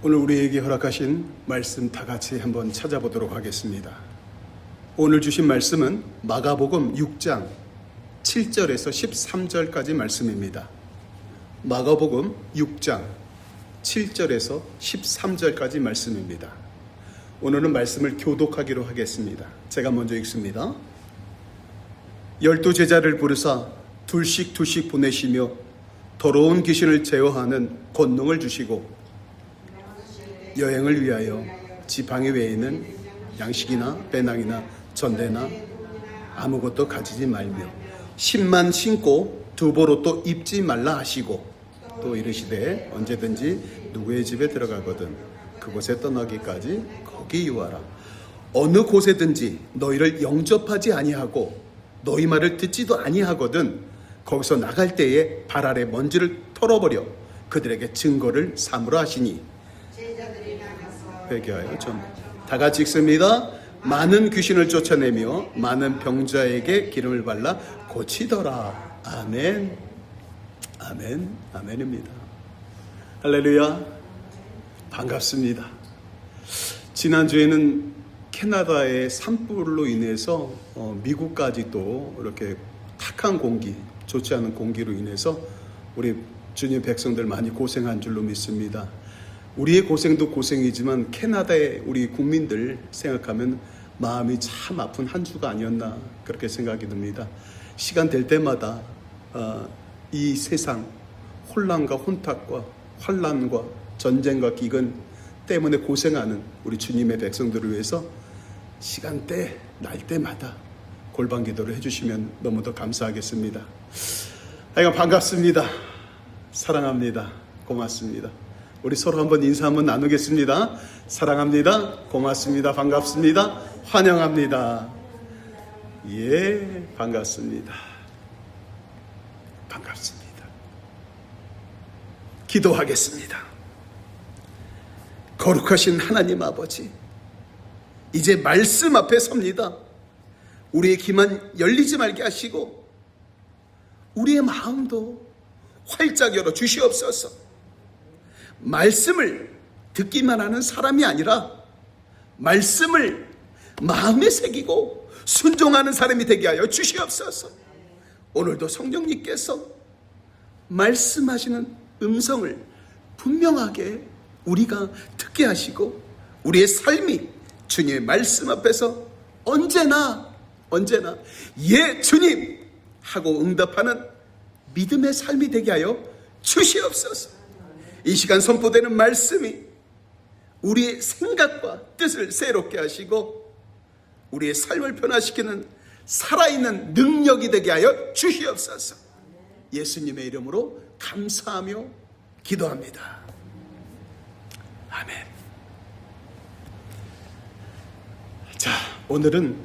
오늘 우리에게 허락하신 말씀 다 같이 한번 찾아보도록 하겠습니다. 오늘 주신 말씀은 마가복음 6장 7절에서 13절까지 말씀입니다. 마가복음 6장 7절에서 13절까지 말씀입니다. 오늘은 말씀을 교독하기로 하겠습니다. 제가 먼저 읽습니다. 12제자를 부르사 둘씩 보내시며 더러운 귀신을 제어하는 권능을 주시고 여행을 위하여 지팡이 외에는 양식이나 배낭이나 전대나 아무것도 가지지 말며 신만 신고 두보로또 입지 말라 하시고 또 이르시되 언제든지 누구의 집에 들어가거든 그곳에 떠나기까지 거기 유하라. 어느 곳에든지 너희를 영접하지 아니하고 너희 말을 듣지도 아니하거든 거기서 나갈 때에 발 아래 먼지를 털어버려 그들에게 증거를 삼으라 하시니 회개하여 전부 다 같이 읽습니다. 많은 귀신을 쫓아내며 많은 병자에게 기름을 발라 고치더라. 아멘. 아멘. 아멘입니다. 할렐루야. 반갑습니다. 지난주에는 캐나다의 산불로 인해서 미국까지 또 이렇게 탁한 공기, 좋지 않은 공기로 인해서 우리 주님 백성들 많이 고생한 줄로 믿습니다. 우리의 고생도 고생이지만 캐나다의 우리 국민들 생각하면 마음이 참 아픈 한 주가 아니었나 그렇게 생각이 듭니다. 시간 될 때마다 이 세상 혼란과 혼탁과 환란과 전쟁과 기근 때문에 고생하는 우리 주님의 백성들을 위해서 시간대 날 때마다 골방 기도를 해주시면 너무도 감사하겠습니다. 하여간 반갑습니다. 사랑합니다. 고맙습니다. 우리 서로 한번 인사 한번 나누겠습니다. 사랑합니다. 고맙습니다. 반갑습니다. 환영합니다. 예, 반갑습니다. 반갑습니다. 기도하겠습니다. 거룩하신 하나님 아버지, 이제 말씀 앞에 섭니다. 우리의 귀만 열리지 말게 하시고 우리의 마음도 활짝 열어 주시옵소서. 말씀을 듣기만 하는 사람이 아니라 말씀을 마음에 새기고 순종하는 사람이 되게 하여 주시옵소서. 오늘도 성령님께서 말씀하시는 음성을 분명하게 우리가 듣게 하시고 우리의 삶이 주님의 말씀 앞에서 언제나 예 주님 하고 응답하는 믿음의 삶이 되게 하여 주시옵소서. 이 시간 선포되는 말씀이 우리의 생각과 뜻을 새롭게 하시고 우리의 삶을 변화시키는 살아있는 능력이 되게 하여 주시옵소서. 예수님의 이름으로 감사하며 기도합니다. 아멘. 자, 오늘은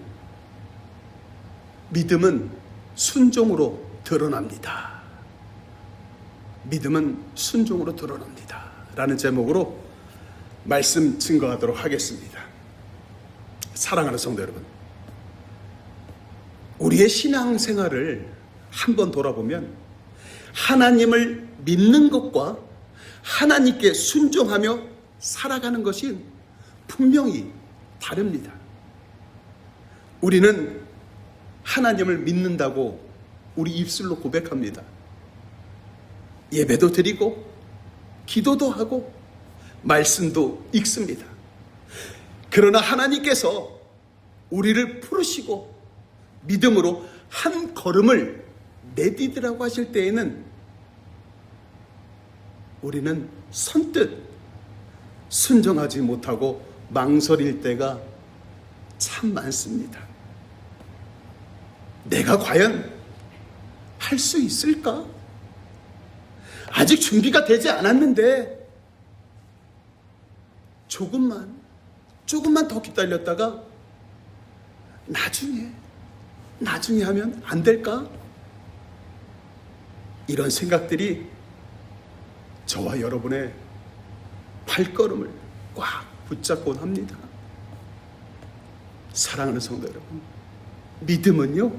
믿음은 순종으로 드러납니다. 믿음은 순종으로 드러납니다. 라는 제목으로 말씀 증거하도록 하겠습니다. 사랑하는 성도 여러분, 우리의 신앙생활을 한번 돌아보면 하나님을 믿는 것과 하나님께 순종하며 살아가는 것이 분명히 다릅니다. 우리는 하나님을 믿는다고 우리 입술로 고백합니다. 예배도 드리고 기도도 하고 말씀도 읽습니다. 그러나 하나님께서 우리를 부르시고 믿음으로 한 걸음을 내디디라고 하실 때에는 우리는 선뜻 순종하지 못하고 망설일 때가 참 많습니다. 내가 과연 할 수 있을까? 아직 준비가 되지 않았는데 조금만 더 기다렸다가 나중에 하면 안 될까? 이런 생각들이 저와 여러분의 발걸음을 꽉 붙잡곤 합니다. 사랑하는 성도 여러분, 믿음은요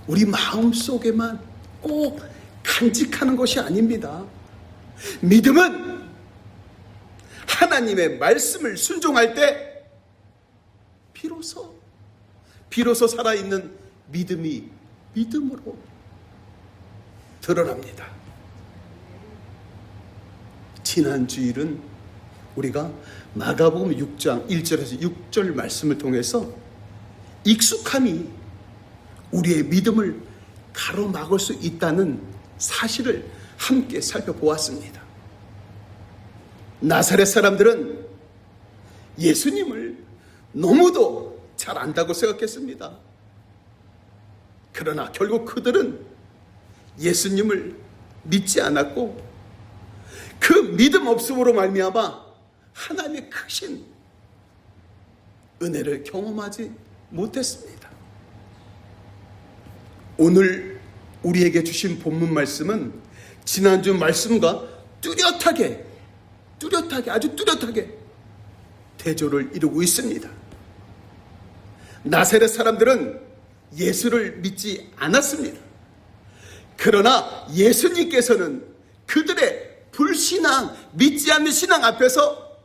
우리 마음속에만 꼭 간직하는 것이 아닙니다. 믿음은 하나님의 말씀을 순종할 때 비로소 살아있는 믿음이 믿음으로 드러납니다. 지난 주일은 우리가 마가복음 6장 1절에서 6절 말씀을 통해서 익숙함이 우리의 믿음을 가로막을 수 있다는 사실을 함께 살펴보았습니다. 나사렛 사람들은 예수님을 너무도 잘 안다고 생각했습니다. 그러나 결국 그들은 예수님을 믿지 않았고 그 믿음 없음으로 말미암아 하나님의 크신 은혜를 경험하지 못했습니다. 오늘 우리에게 주신 본문 말씀은 지난주 말씀과 아주 뚜렷하게 대조를 이루고 있습니다. 나사렛 사람들은 예수를 믿지 않았습니다. 그러나 예수님께서는 그들의 불신앙, 믿지 않는 신앙 앞에서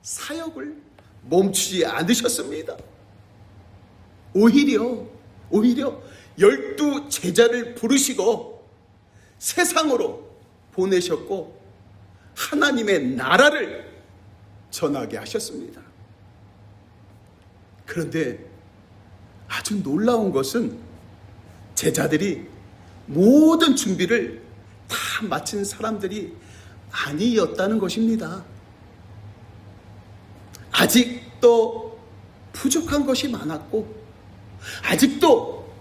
사역을 멈추지 않으셨습니다. 오히려 12 제자를 부르시고 세상으로 보내셨고 하나님의 나라를 전하게 하셨습니다. 그런데 아주 놀라운 것은 제자들이 모든 준비를 다 마친 사람들이 아니었다는 것입니다. 아직도 부족한 것이 많았고 아직도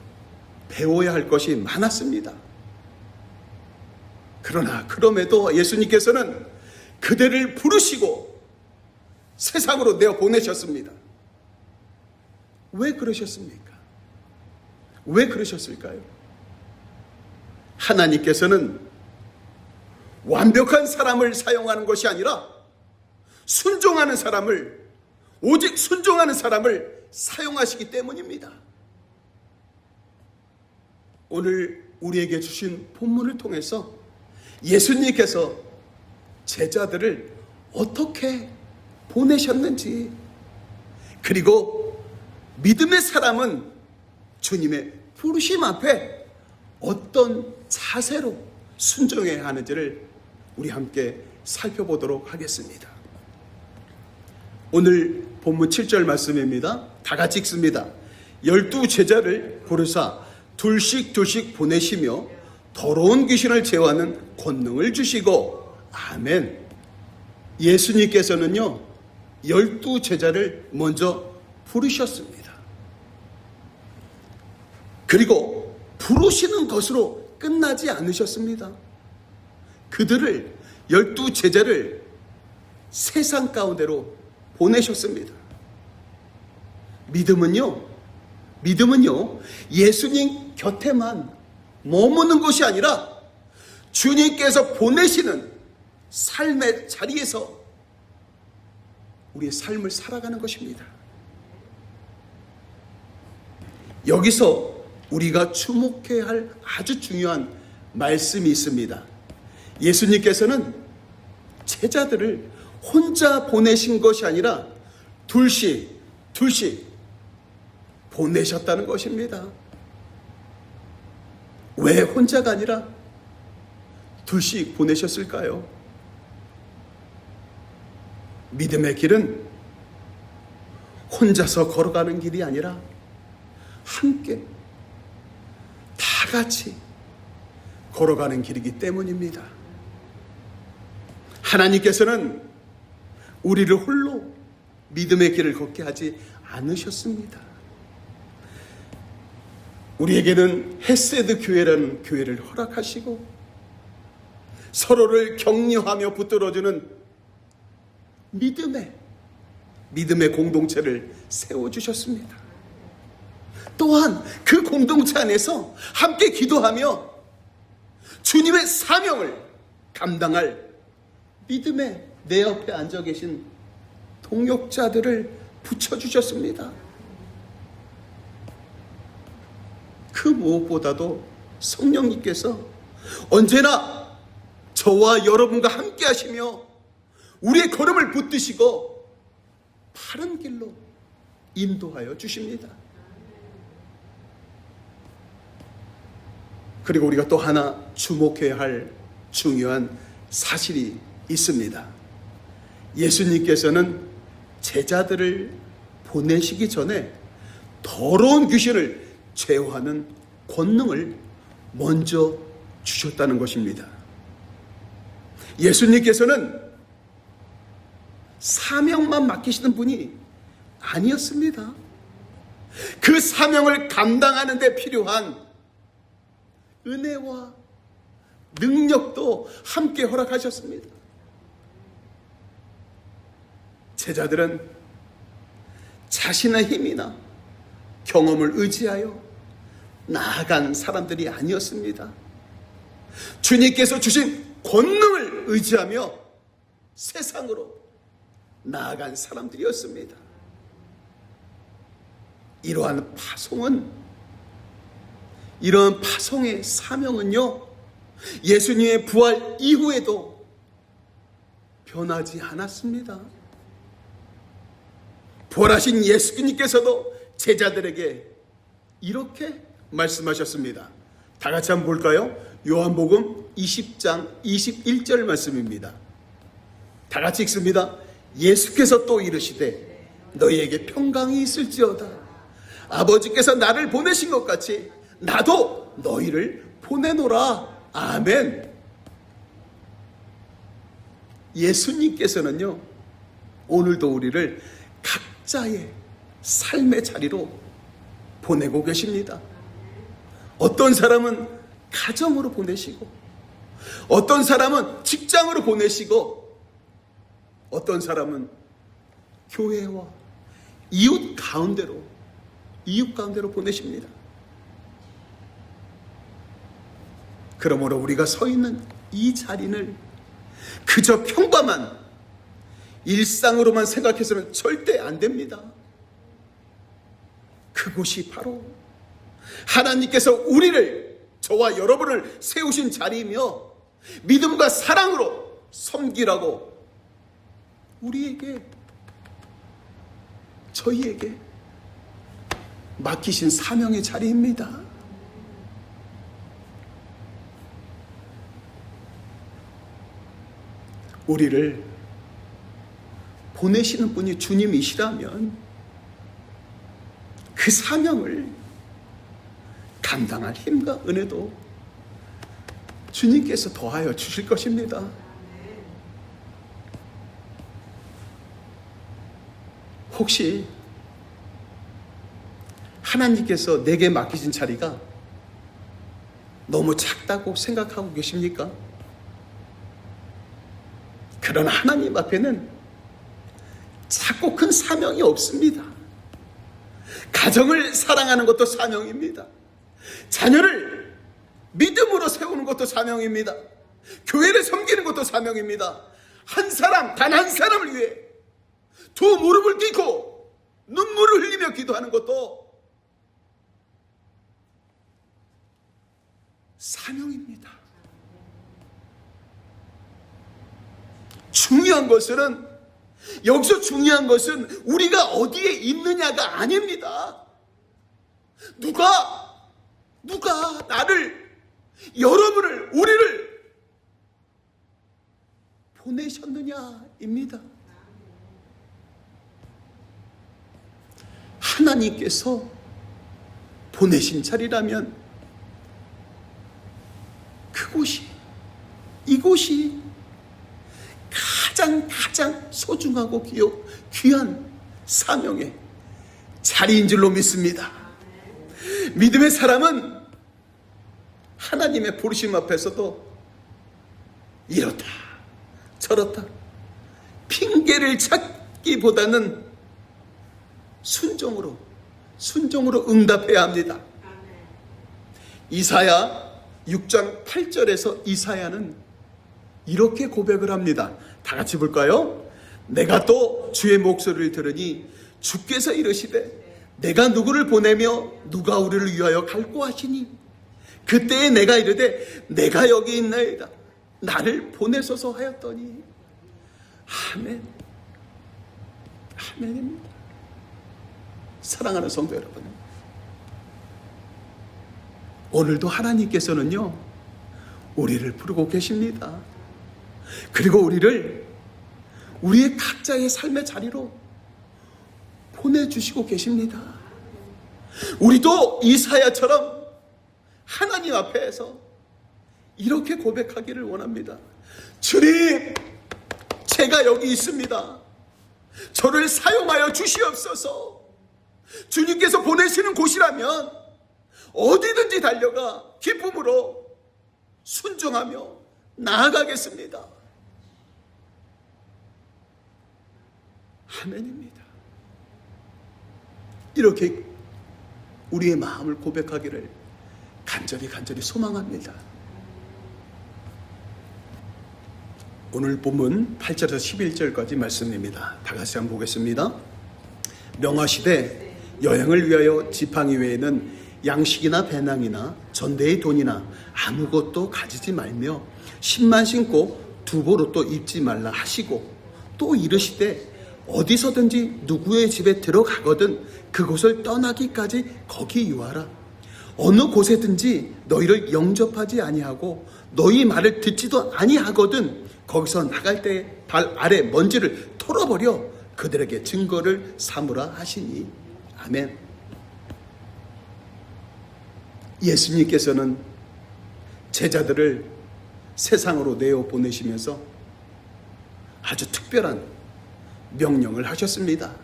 배워야 할 것이 많았습니다. 그러나 그럼에도 예수님께서는 그들을 부르시고 세상으로 내어 보내셨습니다. 왜 그러셨습니까? 왜 그러셨을까요? 하나님께서는 완벽한 사람을 사용하는 것이 아니라 오직 순종하는 사람을 사용하시기 때문입니다. 오늘 우리에게 주신 본문을 통해서 예수님께서 제자들을 어떻게 보내셨는지, 그리고 믿음의 사람은 주님의 부르심 앞에 어떤 자세로 순종해야 하는지를 우리 함께 살펴보도록 하겠습니다. 오늘 본문 7절 말씀입니다. 다 같이 읽습니다. 12 제자를 부르사 둘씩 보내시며 더러운 귀신을 제어하는 권능을 주시고. 아멘. 예수님께서는요 12 제자를 먼저 부르셨습니다. 그리고 부르시는 것으로 끝나지 않으셨습니다. 그들을 12 제자를 세상 가운데로 보내셨습니다. 믿음은요 예수님 곁에만 머무는 것이 아니라 주님께서 보내시는 삶의 자리에서 우리의 삶을 살아가는 것입니다. 여기서 우리가 주목해야 할 아주 중요한 말씀이 있습니다. 예수님께서는 제자들을 혼자 보내신 것이 아니라 둘씩 보내셨다는 것입니다. 왜 혼자가 아니라 둘씩 보내셨을까요? 믿음의 길은 혼자서 걸어가는 길이 아니라 함께 다 같이 걸어가는 길이기 때문입니다. 하나님께서는 우리를 홀로 믿음의 길을 걷게 하지 않으셨습니다. 우리에게는 헤세드 교회라는 교회를 허락하시고 서로를 격려하며 붙들어주는 믿음의 공동체를 세워주셨습니다. 또한 그 공동체 안에서 함께 기도하며 주님의 사명을 감당할 믿음의 내 옆에 앉아 계신 동역자들을 붙여주셨습니다. 그 무엇보다도 성령님께서 언제나 저와 여러분과 함께 하시며 우리의 걸음을 붙드시고 바른 길로 인도하여 주십니다. 그리고 우리가 또 하나 주목해야 할 중요한 사실이 있습니다. 예수님께서는 제자들을 보내시기 전에 더러운 귀신을 제어하는 권능을 먼저 주셨다는 것입니다. 예수님께서는 사명만 맡기시는 분이 아니었습니다. 그 사명을 감당하는 데 필요한 은혜와 능력도 함께 허락하셨습니다. 제자들은 자신의 힘이나 경험을 의지하여 나아간 사람들이 아니었습니다. 주님께서 주신 권능을 의지하며 세상으로 나아간 사람들이었습니다. 이러한 파송의 사명은요, 예수님의 부활 이후에도 변하지 않았습니다. 부활하신 예수님께서도 제자들에게 이렇게 말씀하셨습니다. 다 같이 한번 볼까요? 요한복음 20장 21절 말씀입니다. 다 같이 읽습니다. 예수께서 또 이르시되 너희에게 평강이 있을지어다. 아버지께서 나를 보내신 것 같이 나도 너희를 보내노라. 아멘. 예수님께서는요, 오늘도 우리를 각자의 삶의 자리로 보내고 계십니다. 어떤 사람은 가정으로 보내시고, 어떤 사람은 직장으로 보내시고, 어떤 사람은 교회와 이웃 가운데로 보내십니다. 그러므로 우리가 서 있는 이 자리를 그저 평범한 일상으로만 생각해서는 절대 안 됩니다. 그곳이 바로 하나님께서 저와 여러분을 세우신 자리이며 믿음과 사랑으로 섬기라고 저희에게 맡기신 사명의 자리입니다. 우리를 보내시는 분이 주님이시라면 그 사명을 감당할 힘과 은혜도 주님께서 더하여 주실 것입니다. 혹시 하나님께서 내게 맡기신 자리가 너무 작다고 생각하고 계십니까? 그러나 하나님 앞에는 작고 큰 사명이 없습니다. 가정을 사랑하는 것도 사명입니다. 자녀를 믿음으로 세우는 것도 사명입니다. 교회를 섬기는 것도 사명입니다. 단 한 사람을 위해 두 무릎을 꿇고 눈물을 흘리며 기도하는 것도 사명입니다. 여기서 중요한 것은 우리가 어디에 있느냐가 아닙니다. 누가 나를, 여러분을, 우리를 보내셨느냐입니다. 하나님께서 보내신 자리라면 이곳이 가장 소중하고 귀한 사명의 자리인 줄로 믿습니다. 믿음의 사람은 하나님의 부르심 앞에서도 이렇다 저렇다 핑계를 찾기보다는 순종으로 응답해야 합니다. 이사야 6장 8절에서 이사야는 이렇게 고백을 합니다. 다 같이 볼까요? 내가 또 주의 목소리를 들으니 주께서 이르시되 내가 누구를 보내며 누가 우리를 위하여 갈고 하시니 그때에 내가 이르되 내가 여기 있나이다 나를 보내소서 하였더니 아멘. 아멘입니다. 사랑하는 성도 여러분, 오늘도 하나님께서는요, 우리를 부르고 계십니다. 그리고 우리를 우리의 각자의 삶의 자리로 보내주시고 계십니다. 우리도 이사야처럼 하나님 앞에서 이렇게 고백하기를 원합니다. 주님, 제가 여기 있습니다. 저를 사용하여 주시옵소서. 주님께서 보내시는 곳이라면 어디든지 달려가 기쁨으로 순종하며 나아가겠습니다. 아멘입니다. 이렇게 우리의 마음을 고백하기를 간절히 소망합니다. 오늘 본문 8절에서 11절까지 말씀입니다. 다 같이 한번 보겠습니다. 명하시되 여행을 위하여 지팡이 외에는 양식이나 배낭이나 전대의 돈이나 아무것도 가지지 말며 신만 신고 두보로 입지 말라 하시고, 또 이르시되 어디서든지 누구의 집에 들어가거든 그곳을 떠나기까지 거기 유하라. 어느 곳에든지 너희를 영접하지 아니하고 너희 말을 듣지도 아니하거든 거기서 나갈 때 발 아래 먼지를 털어버려 그들에게 증거를 삼으라 하시니. 아멘. 예수님께서는 제자들을 세상으로 내어 보내시면서 아주 특별한 명령을 하셨습니다.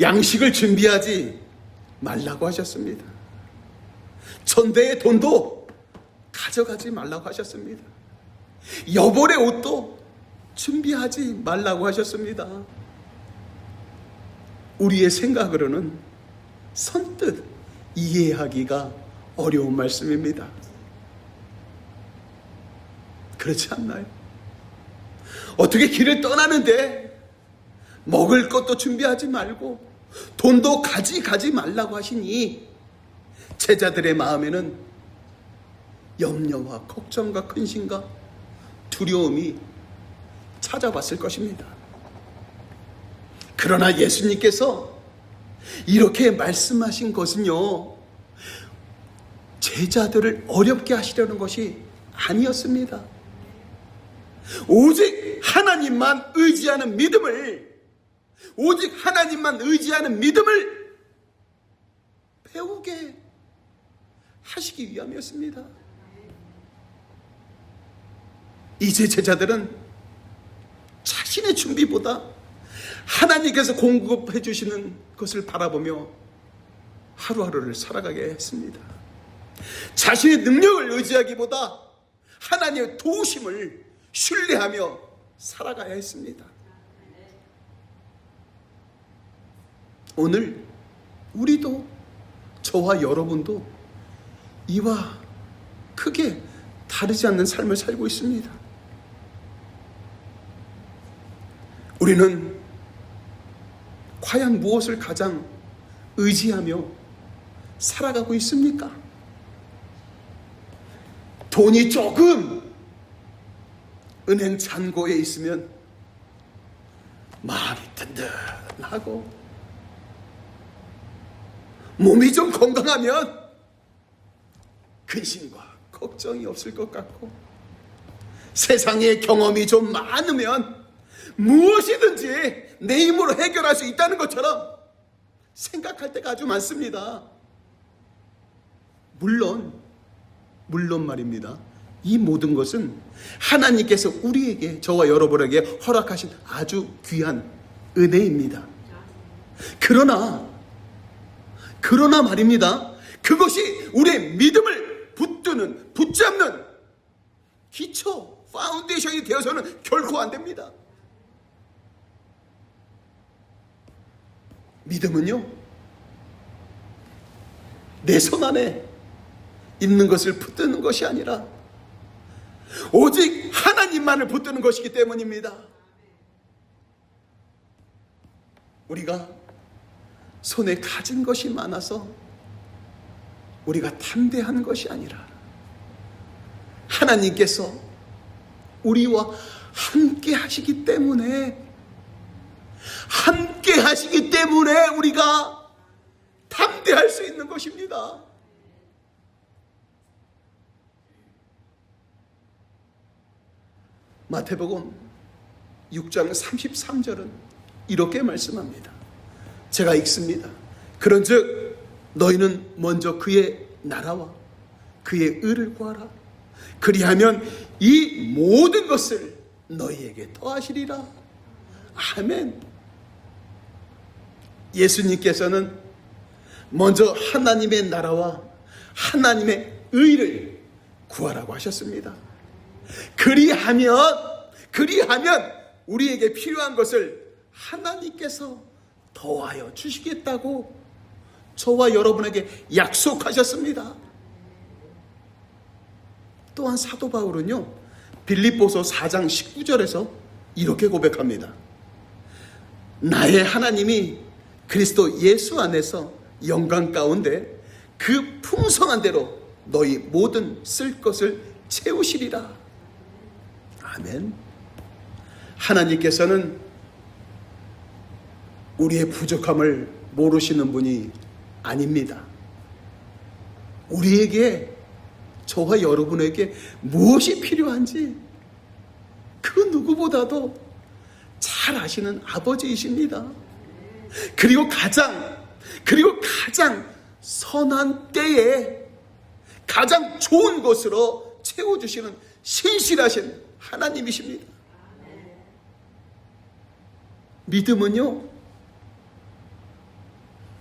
양식을 준비하지 말라고 하셨습니다. 전대의 돈도 가져가지 말라고 하셨습니다. 여벌의 옷도 준비하지 말라고 하셨습니다. 우리의 생각으로는 선뜻 이해하기가 어려운 말씀입니다. 그렇지 않나요? 어떻게 길을 떠나는데 먹을 것도 준비하지 말고 돈도 가지 말라고 하시니 제자들의 마음에는 염려와 걱정과 근심과 두려움이 찾아왔을 것입니다. 그러나 예수님께서 이렇게 말씀하신 것은요, 제자들을 어렵게 하시려는 것이 아니었습니다. 오직 하나님만 의지하는 믿음을, 오직 하나님만 의지하는 믿음을 배우게 하시기 위함이었습니다. 이제 제자들은 자신의 준비보다 하나님께서 공급해 주시는 것을 바라보며 하루하루를 살아가게 했습니다. 자신의 능력을 의지하기보다 하나님의 도우심을 신뢰하며 살아가야 했습니다. 오늘 우리도, 저와 여러분도 이와 크게 다르지 않는 삶을 살고 있습니다. 우리는 과연 무엇을 가장 의지하며 살아가고 있습니까? 돈이 조금 은행 잔고에 있으면 마음이 든든하고, 몸이 좀 건강하면 근심과 걱정이 없을 것 같고, 세상에 경험이 좀 많으면 무엇이든지 내 힘으로 해결할 수 있다는 것처럼 생각할 때가 아주 많습니다. 물론 말입니다. 이 모든 것은 하나님께서 우리에게, 저와 여러분에게 허락하신 아주 귀한 은혜입니다. 그러나 말입니다. 그것이 우리의 믿음을 붙잡는 기초, 파운데이션이 되어서는 결코 안 됩니다. 믿음은요, 내 손 안에 있는 것을 붙드는 것이 아니라 오직 하나님만을 붙드는 것이기 때문입니다. 우리가 손에 가진 것이 많아서 우리가 담대한 것이 아니라 하나님께서 우리와 함께 하시기 때문에 우리가 담대할 수 있는 것입니다. 마태복음 6장 33절은 이렇게 말씀합니다. 제가 읽습니다. 그런즉 너희는 먼저 그의 나라와 그의 의를 구하라. 그리하면 이 모든 것을 너희에게 더하시리라. 아멘. 예수님께서는 먼저 하나님의 나라와 하나님의 의를 구하라고 하셨습니다. 그리하면 우리에게 필요한 것을 하나님께서 더하여 주시겠다고 저와 여러분에게 약속하셨습니다. 또한 사도 바울은요, 빌립보서 4장 19절에서 이렇게 고백합니다. 나의 하나님이 그리스도 예수 안에서 영광 가운데 그 풍성한 대로 너희 모든 쓸 것을 채우시리라. 아멘. 하나님께서는 우리의 부족함을 모르시는 분이 아닙니다. 우리에게, 저와 여러분에게 무엇이 필요한지 그 누구보다도 잘 아시는 아버지이십니다. 그리고 가장 선한 때에 가장 좋은 것으로 채워주시는 신실하신 하나님이십니다. 믿음은요,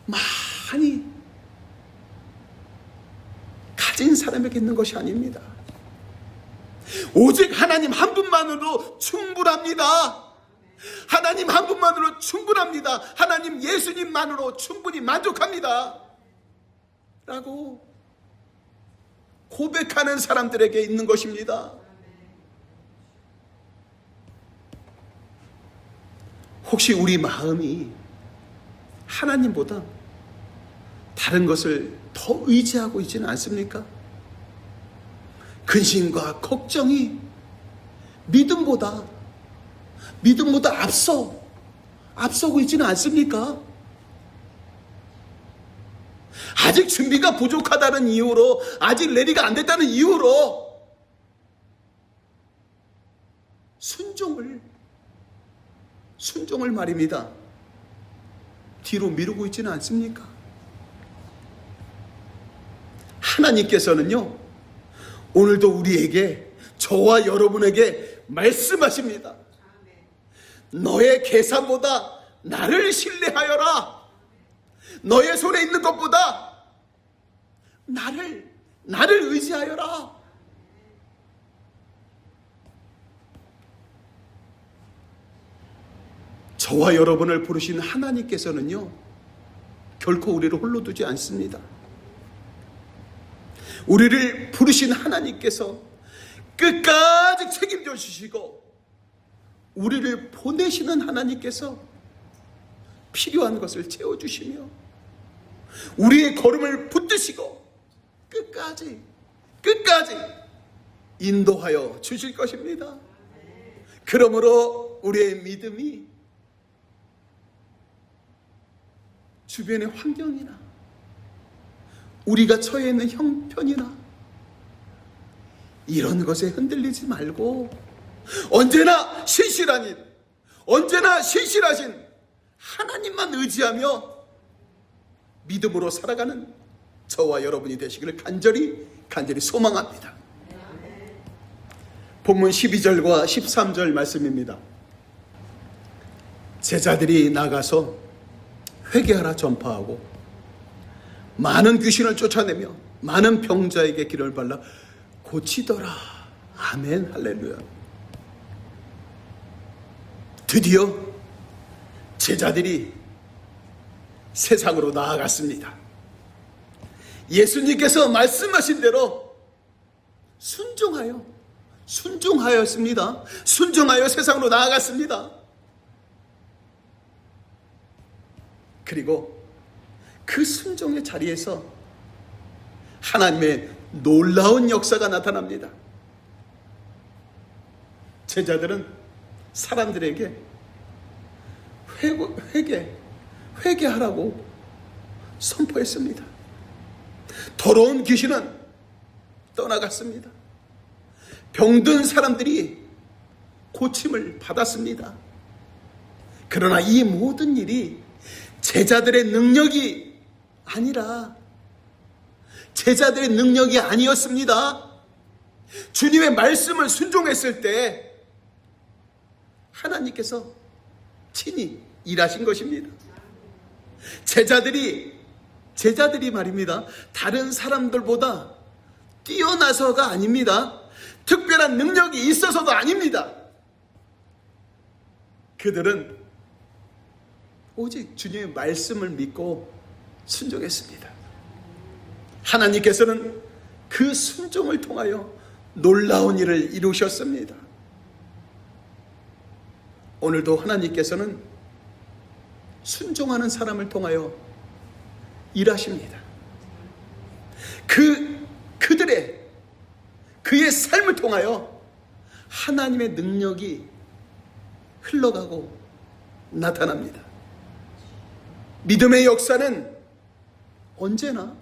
많이 가진 사람에게 있는 것이 아닙니다. 오직 하나님 한 분만으로 충분합니다. 하나님 한 분만으로 충분합니다. 하나님 예수님만으로 충분히 만족합니다. 라고 고백하는 사람들에게 있는 것입니다. 혹시 우리 마음이 하나님보다 다른 것을 더 의지하고 있지는 않습니까? 근심과 걱정이 믿음보다 앞서고 있지는 않습니까? 아직 준비가 부족하다는 이유로, 아직 레디가 안 됐다는 이유로 순종을 말입니다, 뒤로 미루고 있지는 않습니까? 하나님께서는요, 오늘도 우리에게, 저와 여러분에게 말씀하십니다. 너의 계산보다 나를 신뢰하여라. 너의 손에 있는 것보다 나를 의지하여라. 저와 여러분을 부르신 하나님께서는요, 결코 우리를 홀로 두지 않습니다. 우리를 부르신 하나님께서 끝까지 책임져 주시고, 우리를 보내시는 하나님께서 필요한 것을 채워주시며 우리의 걸음을 붙드시고 끝까지 인도하여 주실 것입니다. 그러므로 우리의 믿음이 주변의 환경이나 우리가 처해 있는 형편이나 이런 것에 흔들리지 말고 언제나 신실하신 하나님만 의지하며 믿음으로 살아가는 저와 여러분이 되시기를 간절히 소망합니다. 본문 12절과 13절 말씀입니다. 제자들이 나가서 회개하라 전파하고 많은 귀신을 쫓아내며 많은 병자에게 기름을 발라 고치더라. 아멘, 할렐루야. 드디어 제자들이 세상으로 나아갔습니다. 예수님께서 말씀하신 대로 순종하였습니다. 순종하여 세상으로 나아갔습니다. 그리고 그 순종의 자리에서 하나님의 놀라운 역사가 나타납니다. 제자들은 사람들에게 회개하라고 선포했습니다. 더러운 귀신은 떠나갔습니다. 병든 사람들이 고침을 받았습니다. 그러나 이 모든 일이 제자들의 능력이 아니라 제자들의 능력이 아니었습니다. 주님의 말씀을 순종했을 때 하나님께서 친히 일하신 것입니다. 제자들이 말입니다. 다른 사람들보다 뛰어나서가 아닙니다. 특별한 능력이 있어서도 아닙니다. 그들은 오직 주님의 말씀을 믿고 순종했습니다. 하나님께서는 그 순종을 통하여 놀라운 일을 이루셨습니다. 오늘도 하나님께서는 순종하는 사람을 통하여 일하십니다. 그의 삶을 통하여 하나님의 능력이 흘러가고 나타납니다. 믿음의 역사는 언제나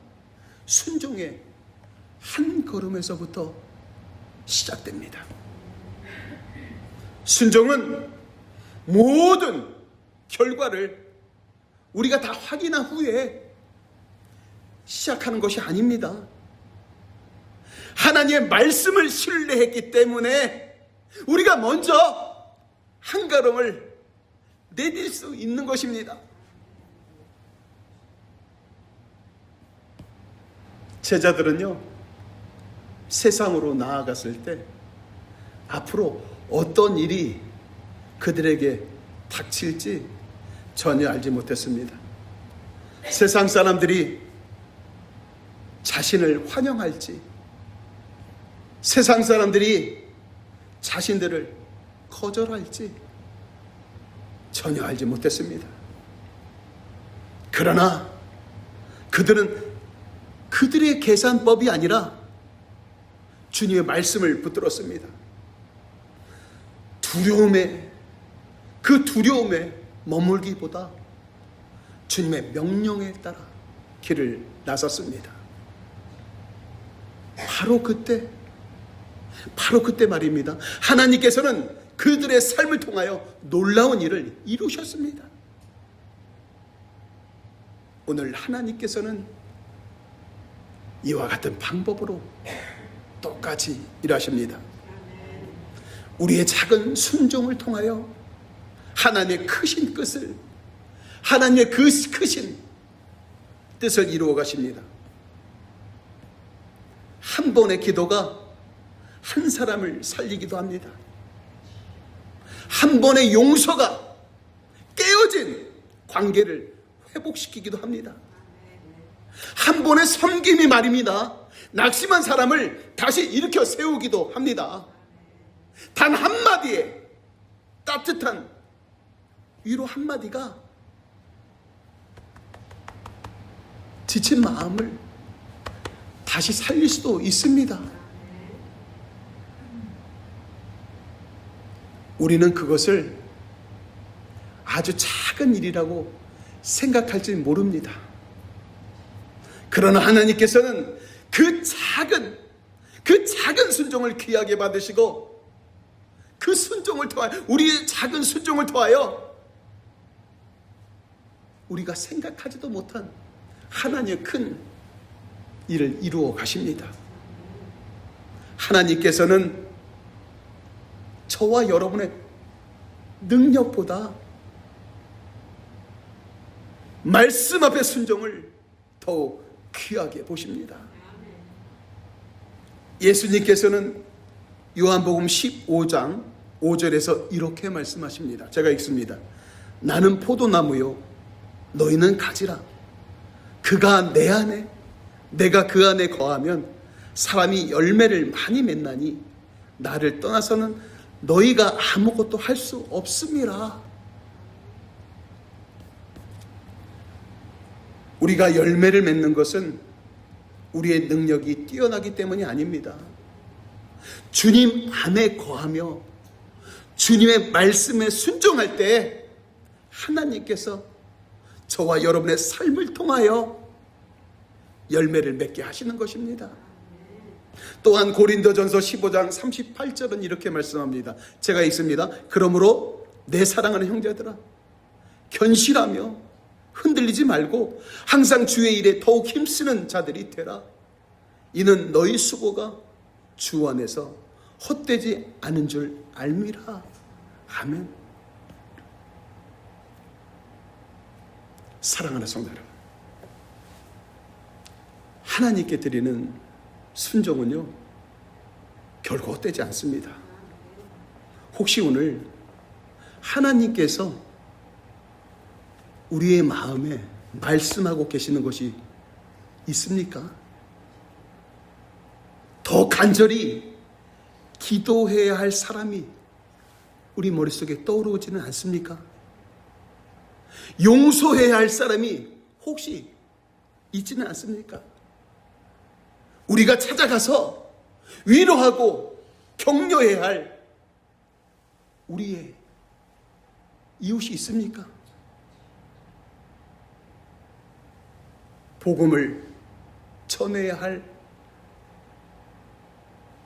순종의 한 걸음에서부터 시작됩니다. 순종은 모든 결과를 우리가 다 확인한 후에 시작하는 것이 아닙니다. 하나님의 말씀을 신뢰했기 때문에 우리가 먼저 한 걸음을 내딜 수 있는 것입니다. 제자들은요, 세상으로 나아갔을 때 앞으로 어떤 일이 그들에게 닥칠지 전혀 알지 못했습니다. 세상 사람들이 자신을 환영할지, 세상 사람들이 자신들을 거절할지 전혀 알지 못했습니다. 그러나 그들은 그들의 계산법이 아니라 주님의 말씀을 붙들었습니다. 그 두려움에 머물기보다 주님의 명령에 따라 길을 나섰습니다. 바로 그때 말입니다. 하나님께서는 그들의 삶을 통하여 놀라운 일을 이루셨습니다. 오늘 하나님께서는 이와 같은 방법으로 똑같이 일하십니다. 우리의 작은 순종을 통하여 하나님의 크신 뜻을, 하나님의 그 크신 뜻을 이루어 가십니다. 한 번의 기도가 한 사람을 살리기도 합니다. 한 번의 용서가 깨어진 관계를 회복시키기도 합니다. 한 번의 섬김이 말입니다, 낙심한 사람을 다시 일으켜 세우기도 합니다. 단 한마디의 따뜻한 위로 한마디가 지친 마음을 다시 살릴 수도 있습니다. 우리는 그것을 아주 작은 일이라고 생각할지 모릅니다. 그러나 하나님께서는 그 작은 순종을 귀하게 받으시고, 그 순종을 통하여, 우리의 작은 순종을 통하여 우리가 생각하지도 못한 하나님의 큰 일을 이루어 가십니다. 하나님께서는 저와 여러분의 능력보다 말씀 앞의 순종을 더욱 귀하게 보십니다. 예수님께서는 요한복음 15장 5절에서 이렇게 말씀하십니다. 제가 읽습니다. 나는 포도나무요, 너희는 가지라. 그가 내 안에, 내가 그 안에 거하면 사람이 열매를 많이 맺나니 나를 떠나서는 너희가 아무것도 할 수 없음이라. 우리가 열매를 맺는 것은 우리의 능력이 뛰어나기 때문이 아닙니다. 주님 안에 거하며 주님의 말씀에 순종할 때 하나님께서 저와 여러분의 삶을 통하여 열매를 맺게 하시는 것입니다. 또한 고린도전서 15장 38절은 이렇게 말씀합니다. 제가 읽습니다. 그러므로 내 사랑하는 형제들아, 견실하며 흔들리지 말고 항상 주의 일에 더욱 힘쓰는 자들이 되라. 이는 너희 수고가 주 안에서 헛되지 않은 줄 알미라. 아멘. 사랑하는 성도 여러분, 하나님께 드리는 순종은요 결코 헛되지 않습니다. 혹시 오늘 하나님께서 우리의 마음에 말씀하고 계시는 것이 있습니까? 더 간절히 기도해야 할 사람이 우리 머릿속에 떠오르지는 않습니까? 용서해야 할 사람이 혹시 있지는 않습니까? 우리가 찾아가서 위로하고 격려해야 할 우리의 이웃이 있습니까? 복음을 전해야 할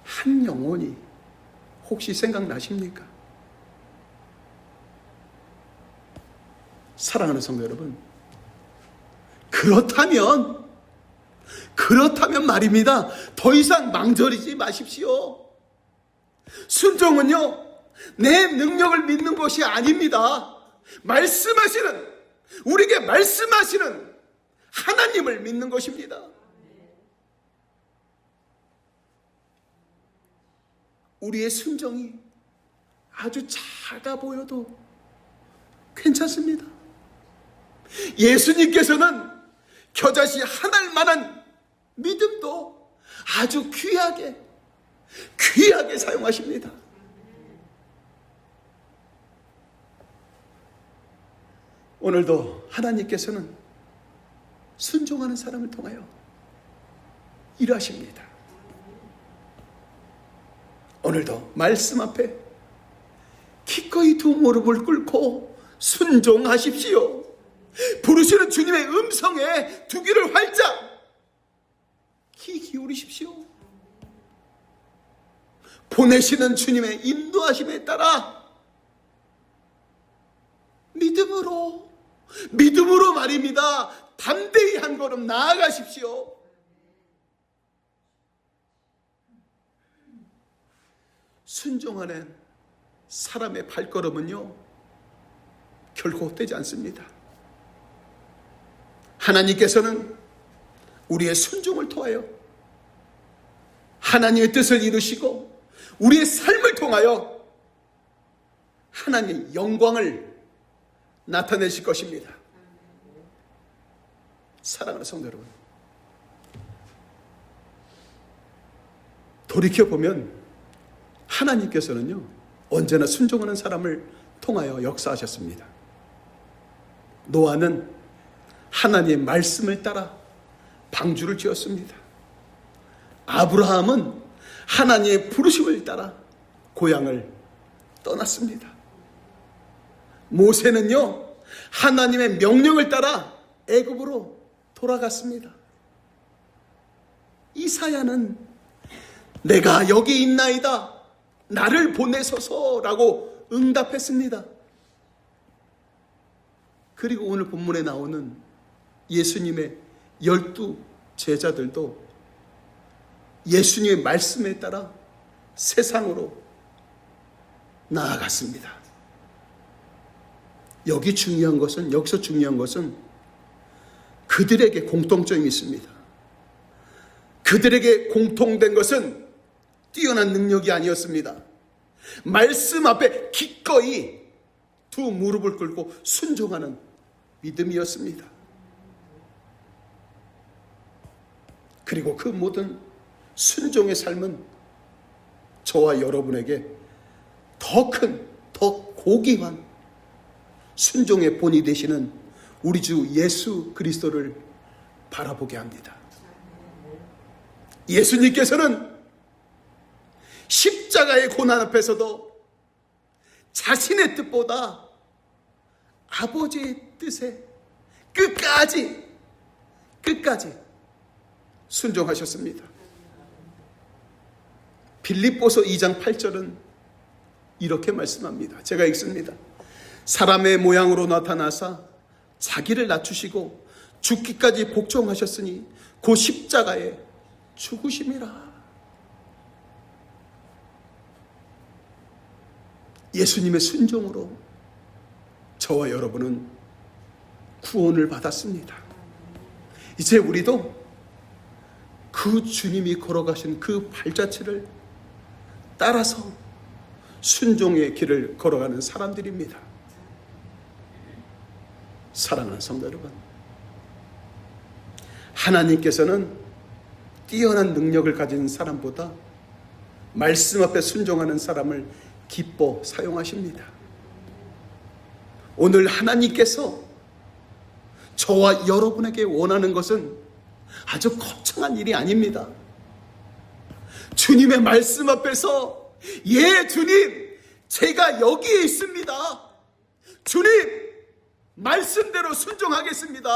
한 영혼이 혹시 생각나십니까? 사랑하는 성도 여러분, 그렇다면 말입니다. 더 이상 망설이지 마십시오. 순종은요, 내 능력을 믿는 것이 아닙니다. 우리에게 말씀하시는 하나님을 믿는 것입니다. 우리의 순종이 아주 작아 보여도 괜찮습니다. 예수님께서는 겨자씨 하나일 만한 믿음도 아주 귀하게 사용하십니다. 오늘도 하나님께서는 순종하는 사람을 통하여 일하십니다. 오늘도 말씀 앞에 기꺼이 두 무릎을 꿇고 순종하십시오. 부르시는 주님의 음성에 두 귀를 활짝 귀 기울이십시오. 보내시는 주님의 인도하심에 따라 믿음으로 말입니다. 담대히 한 걸음 나아가십시오. 순종하는 사람의 발걸음은요 결코 헛되지 않습니다. 하나님께서는 우리의 순종을 통하여 하나님의 뜻을 이루시고 우리의 삶을 통하여 하나님의 영광을 나타내실 것입니다. 사랑하는 성도 여러분, 돌이켜보면 하나님께서는요 언제나 순종하는 사람을 통하여 역사하셨습니다. 노아는 하나님의 말씀을 따라 방주를 지었습니다. 아브라함은 하나님의 부르심을 따라 고향을 떠났습니다. 모세는요 하나님의 명령을 따라 애굽으로 돌아갔습니다. 이사야는 내가 여기 있나이다 나를 보내소서라고 응답했습니다. 그리고 오늘 본문에 나오는 예수님의 12 제자들도 예수님의 말씀에 따라 세상으로 나아갔습니다. 여기서 중요한 것은 그들에게 공통점이 있습니다. 그들에게 공통된 것은 뛰어난 능력이 아니었습니다. 말씀 앞에 기꺼이 두 무릎을 꿇고 순종하는 믿음이었습니다. 그리고 그 모든 순종의 삶은 저와 여러분에게 더 큰, 더 고귀한 순종의 본이 되시는 우리 주 예수 그리스도를 바라보게 합니다. 예수님께서는 십자가의 고난 앞에서도 자신의 뜻보다 아버지의 뜻에 끝까지 순종하셨습니다. 빌립보서 2장 8절은 이렇게 말씀합니다. 제가 읽습니다. 사람의 모양으로 나타나사 자기를 낮추시고 죽기까지 복종하셨으니 그 십자가에 죽으심이라. 예수님의 순종으로 저와 여러분은 구원을 받았습니다. 이제 우리도 그 주님이 걸어가신 그 발자취를 따라서 순종의 길을 걸어가는 사람들입니다. 사랑하는 성도 여러분, 하나님께서는 뛰어난 능력을 가진 사람보다 말씀 앞에 순종하는 사람을 기뻐 사용하십니다. 오늘 하나님께서 저와 여러분에게 원하는 것은 아주 거창한 일이 아닙니다. 주님의 말씀 앞에서 예 주님 제가 여기에 있습니다. 주님 말씀대로 순종하겠습니다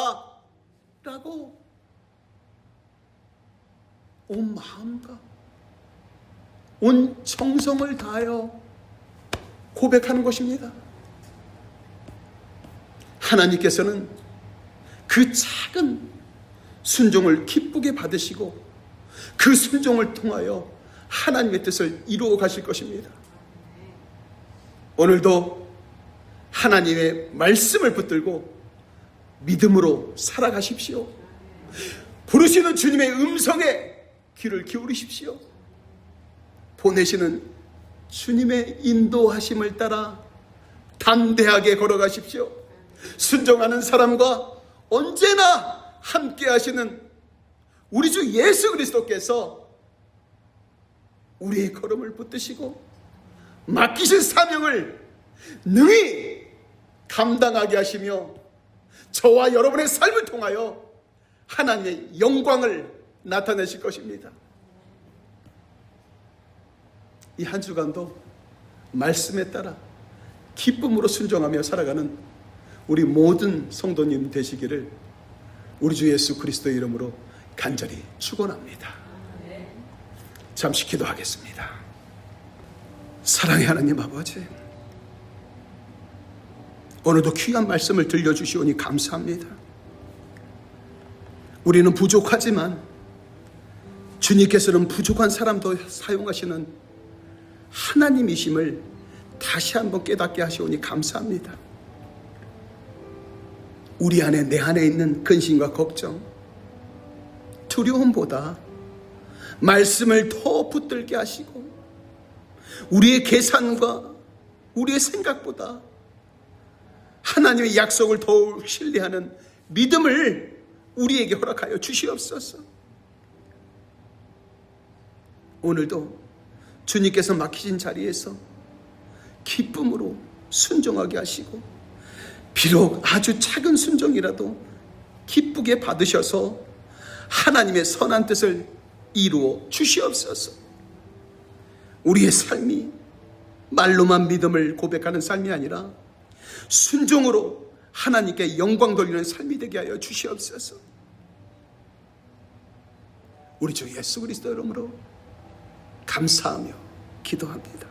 라고 온 마음과 온 정성을 다하여 고백하는 것입니다. 하나님께서는 그 작은 순종을 기쁘게 받으시고 그 순종을 통하여 하나님의 뜻을 이루어 가실 것입니다. 오늘도 하나님의 말씀을 붙들고 믿음으로 살아가십시오. 부르시는 주님의 음성에 귀를 기울이십시오. 보내시는 주님의 인도하심을 따라 담대하게 걸어가십시오. 순종하는 사람과 언제나 함께 하시는 우리 주 예수 그리스도께서 우리의 걸음을 붙드시고 맡기신 사명을 능히 감당하게 하시며 저와 여러분의 삶을 통하여 하나님의 영광을 나타내실 것입니다. 이 한 주간도 말씀에 따라 기쁨으로 순종하며 살아가는 우리 모든 성도님 되시기를 우리 주 예수 그리스도의 이름으로 간절히 축원합니다. 잠시 기도하겠습니다. 사랑의 하나님 아버지, 오늘도 귀한 말씀을 들려주시오니 감사합니다. 우리는 부족하지만 주님께서는 부족한 사람도 사용하시는 하나님이심을 다시 한번 깨닫게 하시오니 감사합니다. 우리 안에 내 안에 있는 근심과 걱정, 두려움보다 말씀을 더 붙들게 하시고 우리의 계산과 우리의 생각보다 하나님의 약속을 더욱 신뢰하는 믿음을 우리에게 허락하여 주시옵소서. 오늘도 주님께서 맡기신 자리에서 기쁨으로 순종하게 하시고 비록 아주 작은 순종이라도 기쁘게 받으셔서 하나님의 선한 뜻을 이루어 주시옵소서. 우리의 삶이 말로만 믿음을 고백하는 삶이 아니라 순종으로 하나님께 영광 돌리는 삶이 되게 하여 주시옵소서. 우리 주 예수 그리스도 이름으로 감사하며 기도합니다.